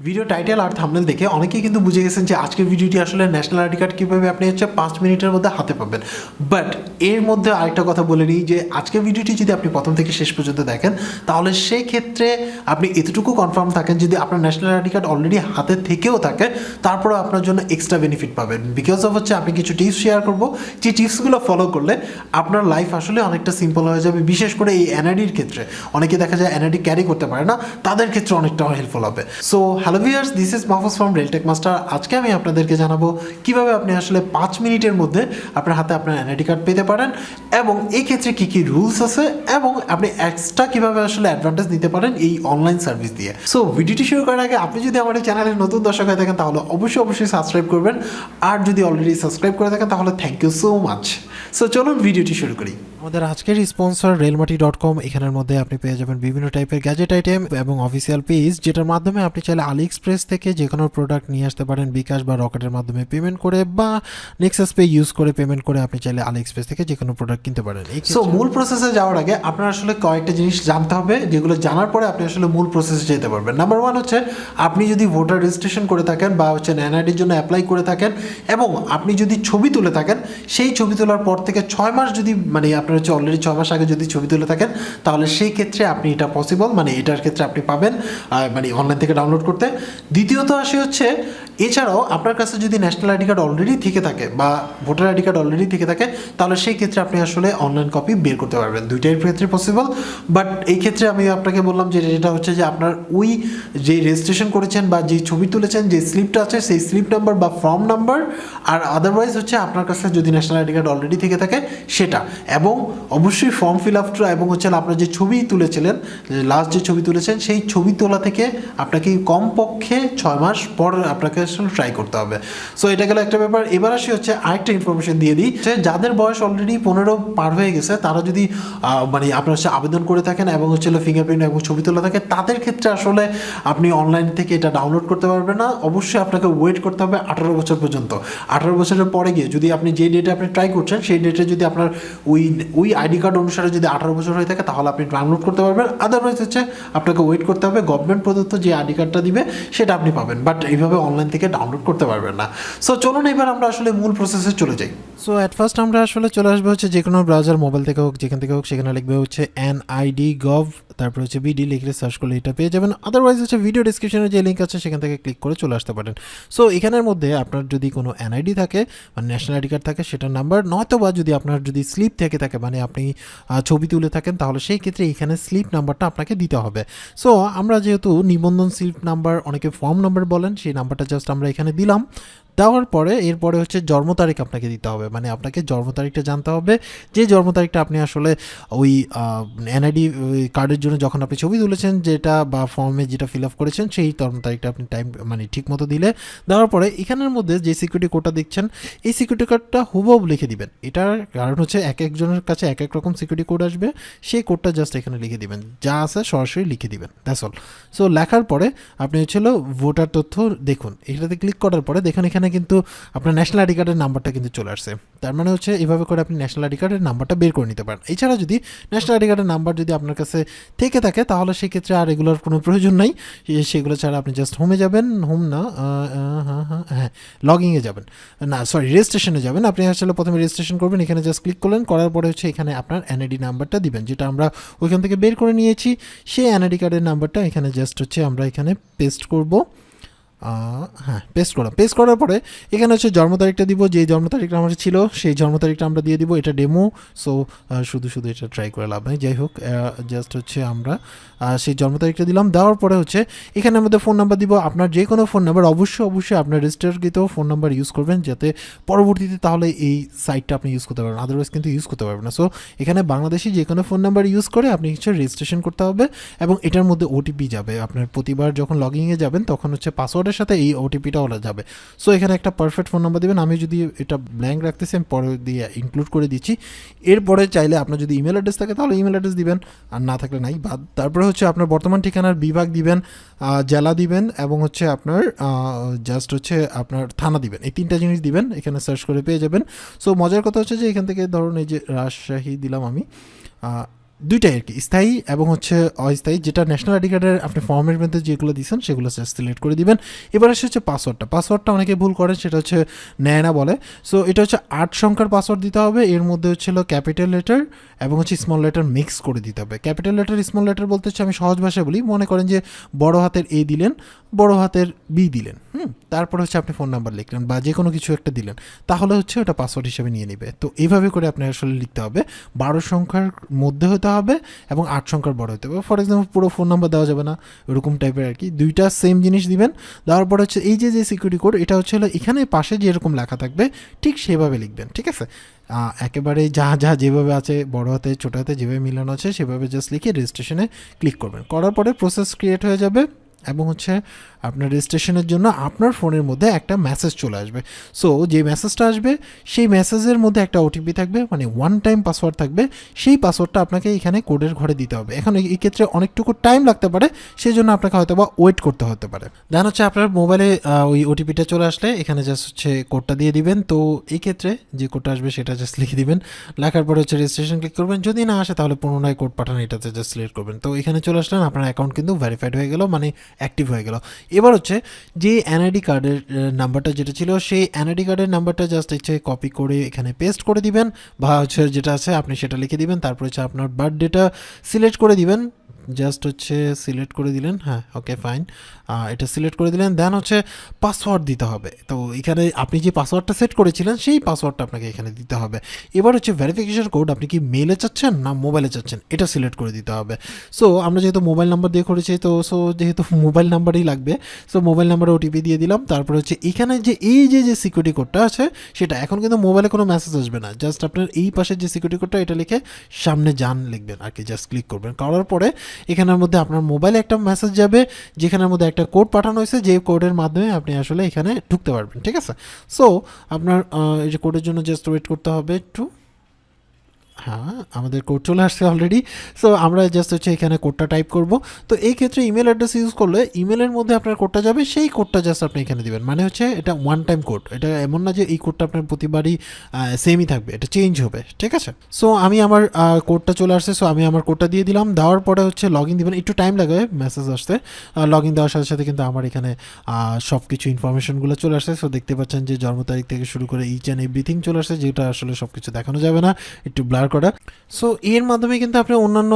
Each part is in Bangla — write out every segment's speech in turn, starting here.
ভিডিও টাইটেল আর থাম্বনেল দেখে অনেকেই কিন্তু বুঝে গেছেন যে আজকের ভিডিওটি আসলে ন্যাশনাল আইডি কার্ড কীভাবে আপনি 5 মিনিটের মধ্যে হাতে পাবেন। বাট এর মধ্যে আরেকটা কথা বলে নিই যে আজকের ভিডিওটি যদি আপনি প্রথম থেকে শেষ পর্যন্ত দেখেন তাহলে সেই ক্ষেত্রে আপনি এতটুকু কনফার্ম থাকেন যদি আপনার ন্যাশনাল আইডি কার্ড অলরেডি হাতে থেকেও থাকে তারপরে আপনার জন্য এক্সট্রা বেনিফিট পাবেন। বিকজ অফ আপনি কিছু টিপস শেয়ার করবো, যে টিপসগুলো ফলো করলে আপনার লাইফ আসলে অনেকটা সিম্পল হয়ে যাবে। বিশেষ করে এই এনআইডির ক্ষেত্রে অনেকে দেখা যায় এনআইডি ক্যারি করতে পারে না, তাদের ক্ষেত্রে অনেকটা হেল্পফুল হবে। So hello viewers, this is Mahfuz from Railtech master. আজকে আমি আপনাদেরকে জানাবো কিভাবে আপনি আসলে 5 মিনিটের মধ্যে আপনার হাতে আপনার এনআইডি কার্ড পেতে পারেন এবং এই ক্ষেত্রে কী কী রুলস আছে এবং আপনি এক্সট্রা কীভাবে আসলে অ্যাডভান্টেজ নিতে পারেন এই অনলাইন সার্ভিস দিয়ে। সো ভিডিওটি শুরু করার আগে আপনি যদি আমার এই চ্যানেলের নতুন দর্শক হয়ে থাকেন তাহলে অবশ্যই সাবস্ক্রাইব করবেন, আর যদি অলরেডি সাবস্ক্রাইব করে থাকেন তাহলে thank you so much. So চলুন ভিডিওটি শুরু করি। আমাদের আজকের স্পন্সর রেলমাটি.com। এখানের মধ্যে আপনি পেয়ে যাবেন বিভিন্ন টাইপের গ্যাজেট আইটেম এবং অফিসিয়াল পেজ, যেটার মাধ্যমে আপনি চাইলে আলি এক্সপ্রেস থেকে যে কোনো প্রোডাক্ট নিয়ে আসতে পারেন বিকাশ বা রকেটের মাধ্যমে পেমেন্ট করে, বা নেক্সাস পে ইউজ করে পেমেন্ট করে আপনি চাইলে আলি এক্সপ্রেস থেকে যে কোনো প্রোডাক্ট কিনতে পারেন। সো মূল প্রসেসে যাওয়ার আগে আপনার আসলে কয়েকটা জিনিস জানতে হবে, যেগুলো জানার পরে আপনি আসলে মূল প্রসেসে যেতে পারবেন। নাম্বার 1 হচ্ছে আপনি যদি ভোটার রেজিস্ট্রেশন করে থাকেন বা এনআইডির জন্য অ্যাপ্লাই করে থাকেন এবং আপনি যদি ছবি তুলে থাকেন, সেই ছবি তোলার পর থেকে 6 মাস যদি আপনার অলরেডি 6 মাস আগে যদি ছবি তুলে থাকেন তাহলে সেই ক্ষেত্রে আপনি এটা পসিবল, এটার ক্ষেত্রে আপনি পাবেন অনলাইন থেকে ডাউনলোড করতে। দ্বিতীয়ত আসে হচ্ছে এছাড়াও আপনার কাছে যদি ন্যাশনাল আইডি কার্ড অলরেডি থেকে থাকে বা ভোটার আইডি কার্ড অলরেডি থেকে থাকে তাহলে সেই ক্ষেত্রে আপনি আসলে অনলাইন কপি বের করতে পারবেন। দুইটাই ক্ষেত্রে পসিবল। বাট এই ক্ষেত্রে আমি আপনাকে বললাম যে যেটা হচ্ছে যে আপনার ওই যে রেজিস্ট্রেশন করেছেন বা যে ছবি তুলেছেন যে স্লিপটা আছে সেই স্লিপ নাম্বার বা ফর্ম নাম্বার, আর আদারওয়াইজ হচ্ছে আপনার কাছে যদি ন্যাশনাল আইডি কার্ড অলরেডি থেকে থাকে সেটা, এবং অবশ্যই ফর্ম ফিল আপটা এবং আপনার যে ছবি তুলেছিলেন, লাস্ট যে ছবি তুলেছেন সেই ছবি তোলা থেকে আপনাকে কমপক্ষে 6 মাস পর আপনাকে আসলে ট্রাই করতে হবে। সো এটা গেল একটা ব্যাপার। এবার আসি হচ্ছে আরেকটা ইনফরমেশন দিয়ে দিই, যাদের বয়স অলরেডি 15 পার হয়ে গেছে তারা যদি আপনার হচ্ছে আবেদন করে থাকেন এবং ফিঙ্গারপ্রিন্ট এবং ছবি তোলা থাকে, তাদের ক্ষেত্রে আসলে আপনি অনলাইন থেকে এটা ডাউনলোড করতে পারবেন না। অবশ্যই আপনাকে ওয়েট করতে হবে 18 বছর পর্যন্ত। 18 বছরের পরে গিয়ে যদি আপনি যে ডেটে আপনি ট্রাই করছেন সেই ডেটে যদি আপনার ওই আইডি কার্ড অনুসারে যদি 18 বছর হয়ে থাকে তাহলে আপনি ডাউনলোড করতে পারবেন। আদারওয়াইজ হচ্ছে আপনাকে ওয়েট করতে হবে, গভর্নমেন্ট প্রদত্ত যে আইডি কার্ডটা দিবে সেটা আপনি পাবেন, বাট এইভাবে অনলাইন থেকে ডাউনলোড করতে পারবেন না। সো চলুন এবার আমরা আসলে মূল প্রসেসে চলে যাই। সো অ্যাট ফার্স্ট আমরা আসলে চলে আসবো হচ্ছে যে কোনো ব্রাউজার, মোবাইল থেকে হোক যেখান থেকে হোক, সেখানে লিখবে হচ্ছে NID.gov, তারপর হচ্ছে BD লিখলে সার্চ করলে এটা পেয়ে যাবেন। আদারওয়াইজ হচ্ছে ভিডিও ডিসক্রিপশনে যে লিঙ্ক আছে সেখান থেকে ক্লিক করে চলে আসতে পারেন। সো এখানের মধ্যে আপনার যদি কোনো NID থাকে ন্যাশনাল আইডি কার্ড থাকে সেটার নাম্বার, নয়তো বা যদি আপনার যদি স্লিপ থেকে থাকে আপনি ছবি তুলে থাকেন তাহলে সেই ক্ষেত্রে এখানে স্লিপ নাম্বারটা আপনাকে দিতে হবে। সো আমরা যেহেতু নিবন্ধন স্লিপ নাম্বার, অনেকে ফর্ম নাম্বার বলেন, সেই নাম্বারটা জাস্ট আমরা এখানে দিলাম। দেওয়ার পরে এরপরে হচ্ছে জন্ম তারিখ আপনাকে দিতে হবে, আপনাকে জন্ম তারিখটা জানতে হবে, যে জন্ম তারিখটা আপনি আসলে ওই NID কার্ডের জন্য যখন আপনি ছবি তুলেছেন যেটা বা ফর্মে যেটা ফিল আপ করেছেন সেই জন্ম তারিখটা আপনি টাইম ঠিক মতো দিলে, দেওয়ার পরে এখানের মধ্যে যে সিকিউরিটি কোডটা দেখছেন এই সিকিউরিটি কোডটা হুবহু লিখে দিবেন। এটার কারণ হচ্ছে এক একজনের কাছে এক এক রকম সিকিউরিটি কোড আসবে, সেই কোডটা জাস্ট এখানে লিখে দিবেন, যা আছে সরাসরি লিখে দিবেন, দ্যাটস অল। সো লেখার পরে আপনি ভোটার তথ্য দেখুন, এটাতে ক্লিক করার পরে দেখুন এখানে কিন্তু আপনার ন্যাশনাল আইডি কার্ডের নাম্বারটা কিন্তু চলে আসছে। তার এভাবে করে আপনি ন্যাশনাল আইডি কার্ডের নাম্বারটা বের করে নিতে পারেন। এছাড়া যদি ন্যাশনাল আইডি কার্ডের নাম্বার যদি আপনার কাছে থেকে থাকে তাহলে সেক্ষেত্রে আর এগুলোর কোনো প্রয়োজন নাই। সেগুলো ছাড়া আপনি জাস্ট হোমে যাবেন, লগইনে যাবেন, রেজিস্ট্রেশনে যাবেন। আপনি আসলে প্রথমে রেজিস্ট্রেশন করবেন, এখানে জাস্ট ক্লিক করলেন, করার পরে এখানে আপনার NID নাম্বারটা দিবেন, যেটা আমরা ওইখান থেকে বের করে নিয়েছি। সেই NID কার্ডের নাম্বারটা এখানে জাস্ট আমরা এখানে পেস্ট করব। পেস্ট করার পরে এখানে জন্ম তারিখটা দিব, যে জন্ম তারিখটা আমার ছিল সেই জন্ম তারিখটা আমরা দিয়ে দিব। এটা ডেমো, সো শুধু এটা ট্রাই করে লাভ নেই। যাই হোক, জাস্ট আমরা সেই জন্ম তারিখটা দিলাম। দেওয়ার পরে এখানে আমাদের ফোন নাম্বার দিব, আপনার যে কোনো ফোন নাম্বার, অবশ্যই আপনার রেজিস্টারকৃত ফোন নাম্বার ইউজ করবেন, যাতে পরবর্তীতে তাহলে এই সাইটটা আপনি ইউজ করতে পারবেন, আদারওয়াইজ কিন্তু ইউজ করতে পারবেন না। সো এখানে বাংলাদেশি যে কোনো ফোন নাম্বার ইউজ করে আপনি রেজিস্ট্রেশন করতে হবে, এবং এটার মধ্যে OTP যাবে। আপনার প্রতিবার যখন লগইনে যাবেন তখন পাসওয়ার্ডের সাথে এই OTPটা ওলা যাবে। সো এখানে একটা পারফেক্ট ফোন নাম্বার দেবেন। আমি যদি এটা ব্ল্যাঙ্ক রাখতেছি, আমি পরে দিয়ে ইনক্লুড করে দিচ্ছি। এরপরে চাইলে আপনার যদি ইমেল অ্যাড্রেস থাকে তাহলে ইমেল অ্যাড্রেস দিবেন, আর না থাকলে নাই বাদ। তারপরে আপনার বর্তমান ঠিকানার বিভাগ দিবেন, জেলা দিবেন, এবং আপনার জাস্ট আপনার থানা দিবেন। এই 3টা জিনিস দিবেন, এখানে সার্চ করে পেয়ে যাবেন। সো মজার কথা যে এখান থেকে ধরুন এই যে রাজশাহী দিলাম আমি, দুইটাই আর কি, স্থায়ী এবং হচ্ছে অস্থায়ী। যেটা ন্যাশনাল আইডি কার্ডের আপনি ফর্মের মধ্যে যেগুলো দিচ্ছেন সেগুলো সিলেক্ট করে দিবেন। এবার আসে হচ্ছে পাসওয়ার্ডটা অনেকে ভুল করে, সেটা হচ্ছে নেয় না বলে। সো এটা হচ্ছে 8 সংখ্যার পাসওয়ার্ড দিতে হবে। এর মধ্যে হচ্ছিল ক্যাপিটাল লেটার এবং হচ্ছে স্মল লেটার মিক্স করে দিতে হবে। ক্যাপিটাল লেটার স্মল লেটার বলতে হচ্ছে, আমি সহজ ভাষায় বলি, মনে করেন যে বড় হাতের এ দিলেন, বড় হাতের বি দিলেন, তারপর হচ্ছে আপনি ফোন নাম্বার লিখলেন বা যে কোনো কিছু একটা দিলেন, তাহলে হচ্ছে ওটা পাসওয়ার্ড হিসেবে নিয়ে নেবে। তো এইভাবে করে আপনি আসলে লিখতে হবে। 12 সংখ্যার মধ্যে হতে হবে এবং 8 সংখ্যার বড় হতে হবে। ফর এক্সাম্পল পুরো ফোন নাম্বার দেওয়া যাবে না, এরকম টাইপের আর কি। দুইটা সেম জিনিস দিবেন। দেওয়ার পর হচ্ছে এই যে সিকিউরিটি কোড, এটা হচ্ছে এখানে পাশে যেরকম লেখা থাকবে ঠিক সেভাবে লিখবেন, ঠিক আছে? একেবারে যা যেভাবে আছে, বড় হাতে ছোটো হাতে যেভাবে মিলানো আছে সেভাবে জাস্ট লিখে রেজিস্ট্রেশনে ক্লিক করবেন। করার পরে প্রসেস ক্রিয়েট হয়ে যাবে এবং হচ্ছে আপনার রেজিস্ট্রেশনের জন্য আপনার ফোনের মধ্যে একটা মেসেজ চলে আসবে। সো যে মেসেজটা আসবে সেই মেসেজের মধ্যে একটা ওটিপি থাকবে, মানে ওয়ান টাইম পাসওয়ার্ড থাকবে। সেই পাসওয়ার্ডটা আপনাকে এখানে কোডের ঘরে দিতে হবে। এখন এই ক্ষেত্রে অনেকটুকু টাইম লাগতে পারে, সেই জন্য আপনাকে হয়তো বা ওয়েট করতে হতে পারে। দেন হচ্ছে আপনার মোবাইলে ওই ওটিপিটা চলে আসলে এখানে জাস্ট হচ্ছে কোডটা দিয়ে দিবেন। তো এই ক্ষেত্রে যে কোডটা আসবে সেটা জাস্ট লিখে দিবেন। লেখার পরে হচ্ছে রেজিস্ট্রেশন ক্লিক করবেন। যদি না আসে তাহলে পুনরায় কোড পাঠান, এটাতে জাস্ট সিলেক্ট করবেন। তো এখানে চলে আসলেন, আপনার অ্যাকাউন্ট কিন্তু ভেরিফাইড হয়ে গেল, মানে অ্যাক্টিভ হয়ে গেল। এবার হচ্ছে যে এনআইডি কার্ডের নাম্বারটা যেটা ছিল, সেই এনআইডি কার্ডের নাম্বারটা জাস্ট হচ্ছে কপি করে এখানে পেস্ট করে দিবেন, বা হচ্ছে যেটা আছে আপনি সেটা লিখে দিবেন। তারপর হচ্ছে আপনার বার্থডেটা সিলেক্ট করে দিবেন, জাস্ট হচ্ছে সিলেক্ট করে দিলেন, হ্যাঁ ওকে ফাইন, এটা সিলেক্ট করে দিলেন। দেন হচ্ছে পাসওয়ার্ড দিতে হবে। তো এখানে আপনি যে পাসওয়ার্ডটা সেট করেছিলেন সেই পাসওয়ার্ডটা আপনাকে এখানে দিতে হবে। এবার হচ্ছে ভেরিফিকেশন কোড আপনি কি মেলে চাচ্ছেন না মোবাইলে চাচ্ছেন, এটা সিলেক্ট করে দিতে হবে। সো আমরা যেহেতু মোবাইল নাম্বার দিয়ে করেছি, তো যেহেতু মোবাইল নাম্বারই লাগবে, সো মোবাইল নাম্বারে ওটিপি দিয়ে দিলাম। তারপরে হচ্ছে এখানে যে এই যে সিকিউরিটি কোডটা আছে সেটা এখন কিন্তু মোবাইলে কোনো মেসেজ আসবে না, জাস্ট আপনার এই পাশের যে সিকিউরিটি কোডটা এটা লিখে সামনে যান লিখবেন আর কি, জাস্ট ক্লিক করবেন। করার পরে এখানের মধ্যে আপনার মোবাইলে একটা মেসেজ যাবে, যেখানের মধ্যে একটা কোড পাঠানো হয়েছে, যে কোডের মাধ্যমে আপনি আসলে এখানে ঢুকতে পারবেন, ঠিক আছে? সো আপনার এই যে কোডের জন্য জাস্ট ওয়েট করতে হবে একটু। হ্যাঁ, আমাদের কোড চলে আসছে অলরেডি। সো আমরা জাস্ট হচ্ছে এখানে কোডটা টাইপ করব। তো এই ক্ষেত্রে ইমেল অ্যাড্রেস ইউজ করলে ইমেলের মধ্যে আপনার কোডটা যাবে, সেই কোডটা জাস্ট আপনি এখানে দিবেন। মানে হচ্ছে এটা ওয়ান টাইম কোড, এটা এমন না যে এই কোডটা আপনার প্রতিবারই সেমই থাকবে, এটা চেঞ্জ হবে, ঠিক আছে? সো আমি আমার কোডটা চলে আসছে, সো আমি আমার কোডটা দিয়ে দিলাম। দেওয়ার পরে হচ্ছে লগ ইন দেবেন, একটু টাইম লাগবে মেসেজ আসতে। লগ ইন দেওয়ার সাথে সাথে কিন্তু আমার এখানে সব কিছু ইনফরমেশনগুলো চলে আসছে। সো দেখতে পাচ্ছেন যে জন্ম তারিখ থেকে শুরু করে ইচ অ্যান্ড এভরিথিং চলে আসছে, যেটা আসলে সব কিছু দেখানো যাবে না, একটু ব্লার করা। সো এর মাধ্যমে কিন্তু আপনি অন্যান্য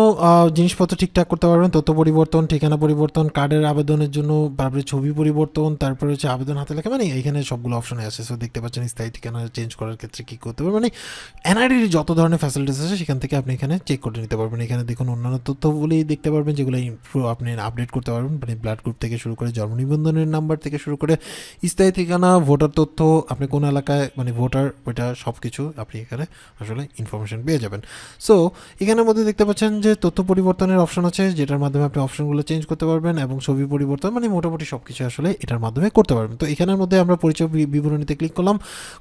জিনিসপত্র ঠিকঠাক করতে পারবেন, তথ্য পরিবর্তন, ঠিকানা পরিবর্তন, কার্ডের আবেদনের জন্য, তারপরে ছবি পরিবর্তন, তারপরে হচ্ছে আবেদন হাতে লেখা, মানে এখানে সবগুলো অপশনে আছে। সো দেখতে পাচ্ছেন স্থায়ী ঠিকানা চেঞ্জ করার ক্ষেত্রে কী করতে পারবেন, মানে এনআইডির যত ধরনের ফ্যাসিলিটিস আছে সেখান থেকে আপনি এখানে চেক করে নিতে পারবেন। এখানে দেখুন অন্যান্য তথ্যগুলি দেখতে পারবেন, যেগুলো আপনি আপডেট করতে পারবেন, মানে ব্লাড গ্রুপ থেকে শুরু করে জন্ম নিবন্ধনের নাম্বার থেকে শুরু করে স্থায়ী ঠিকানা, ভোটার তথ্য, আপনি কোন এলাকায় মানে ভোটার, ওইটা সব কিছু আপনি এখানে আসলে ইনফরমেশন পেয়ে যাবেন। সো এখানের মধ্যে দেখতে পাচ্ছেন যে তথ্য পরিবর্তনের অপশন আছে, যেটার মাধ্যমে আপনি অপশনগুলো চেঞ্জ করতে পারবেন, এবং ছবি পরিবর্তন, মানে মোটামুটি সব কিছু আসলে এটার মাধ্যমে করতে পারবেন। তো এখানের মধ্যে আমরা পরিচয় বিবরণীতে ক্লিক করলাম।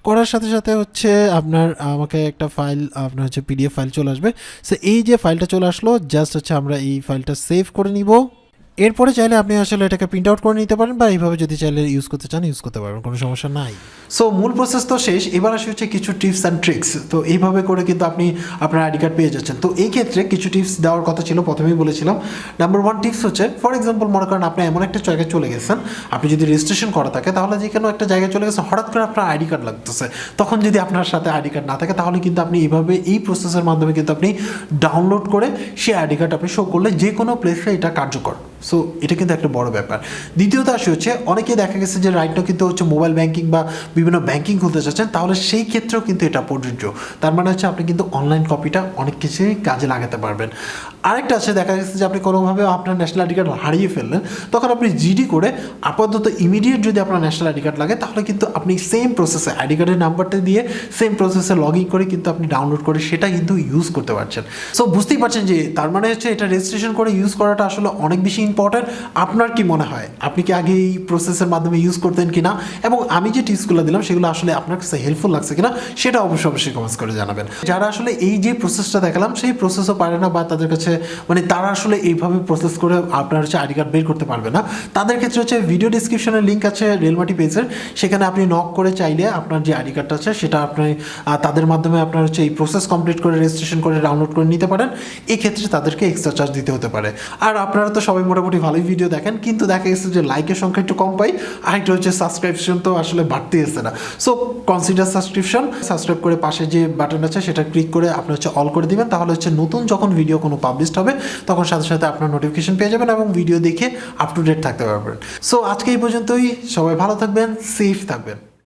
করার সাথে সাথে হচ্ছে আপনার আমাকে একটা ফাইল, আপনার হচ্ছে পিডিএফ ফাইল চলে আসবে। সো এই যে ফাইলটা চলে আসলো, জাস্ট হচ্ছে আমরা এই ফাইলটা সেভ করে নিব। এরপরে চাইলে আপনি আসলে এটাকে প্রিন্ট আউট করে নিতে পারেন, বা এইভাবে যদি চাইলে ইউজ করতে চান ইউজ করতে পারবেন, কোনো সমস্যা নাই। সো মূল প্রসেস তো শেষ, এবার আসে হচ্ছে কিছু টিপস অ্যান্ড ট্রিক্স। তো এইভাবে করে কিন্তু আপনি আপনার আইডি কার্ড পেয়ে যাচ্ছেন। তো এই ক্ষেত্রে কিছু টিপস দেওয়ার কথা ছিল, প্রথমেই বলেছিলাম। নাম্বার 1 টিপস হচ্ছে, ফর এক্সাম্পল মনে করেন আপনি এমন একটা জায়গায় চলে গেছেন, আপনি যদি রেজিস্ট্রেশন করা থাকে তাহলে যে কোনো একটা জায়গায় চলে গেছেন, হঠাৎ করে আপনার আইডি কার্ড লাগতেছে, তখন যদি আপনার সাথে আইডি কার্ড না থাকে তাহলে কিন্তু আপনি এইভাবে এই প্রসেসের মাধ্যমে কিন্তু আপনি ডাউনলোড করে সেই আইডি কার্ড আপনি শো করলে যে কোনো প্লেসে এটা কার্যকর। সো এটা কিন্তু একটা বড় ব্যাপার। দ্বিতীয়ত আসে হচ্ছে, অনেকেই দেখা গেছে যে রাইট নাও কিন্তু হচ্ছে মোবাইল ব্যাংকিং বা বিভিন্ন ব্যাংকিং খুলতে চাচ্ছেন, তাহলে সেই ক্ষেত্রেও কিন্তু এটা প্রযোজ্য। তার মানে হচ্ছে আপনি কিন্তু অনলাইন কপিটা অনেক কিছুই কাজে লাগাতে পারবেন। আরেকটা আছে, দেখা গেছে যে আপনি কোনোভাবে আপনার ন্যাশনাল আইডি কার্ড হারিয়ে ফেললেন, তখন আপনি জিডি করে আপাতত ইমিডিয়েট যদি আপনার ন্যাশনাল আইডি কার্ড লাগে, তাহলে কিন্তু আপনি সেম প্রসেসে আইডি কার্ডের নাম্বারটা দিয়ে সেম প্রসেসে লগ ইন করে কিন্তু আপনি ডাউনলোড করে সেটা কিন্তু ইউজ করতে পারছেন। সো বুঝতেই পারছেন যে তার মানে হচ্ছে এটা রেজিস্ট্রেশন করে ইউজ করাটা আসলে অনেক বেশি ইম্পর্ট্যান্ট। আপনার কি মনে হয়, আপনি কি আগে এই প্রসেসের মাধ্যমে ইউজ করতেন কিনা, এবং আমি যে টিপসগুলো দিলাম সেগুলো আসলে আপনার কাছে হেল্পফুল লাগছে কিনা সেটা অবশ্যই কমেন্টস করে জানাবেন। যারা আসলে এই যে প্রসেসটা দেখালাম সেই প্রসেসও পারে না, বা তাদের কাছে মানে তারা আসলে এইভাবে প্রসেস করে আপনার হচ্ছে আইডি কার্ড বের করতে পারবে না, তাদের ক্ষেত্রে হচ্ছে ভিডিও ডিসক্রিপশনের লিঙ্ক আছে রেলমাটি পেজের, সেখানে আপনি নক করে চাইলে আপনার যে আইডি কার্ডটা আছে সেটা আপনি তাদের মাধ্যমে আপনার হচ্ছে এই প্রসেস কমপ্লিট করে রেজিস্ট্রেশন করে ডাউনলোড করে নিতে পারেন। এই ক্ষেত্রে তাদেরকে এক্সট্রা চার্জ দিতে হতে পারে। আর আপনারা তো সবাই মোটামুটি ভালোই ভিডিও দেখেন, কিন্তু দেখা গেছে যে লাইকের সংখ্যা একটু কম পাই, আর একটা হচ্ছে সাবস্ক্রিপশন তো আসলে বাড়তে আসছে না। সো কনসিডার সাবস্ক্রাইব করে পাশে যে বাটন আছে সেটা ক্লিক করে আপনি হচ্ছে অল করে দিবেন, তাহলে হচ্ছে নতুন যখন ভিডিও কোনো পাবলিশড হবে তখন সাথে সাথে আপনার নোটিফিকেশন পেয়ে যাবেন এবং ভিডিও দেখে আপ টু ডেট থাকতে পারবেন। সো আজকে এই পর্যন্তই, সবাই ভালো থাকবেন, সেফ থাকবেন।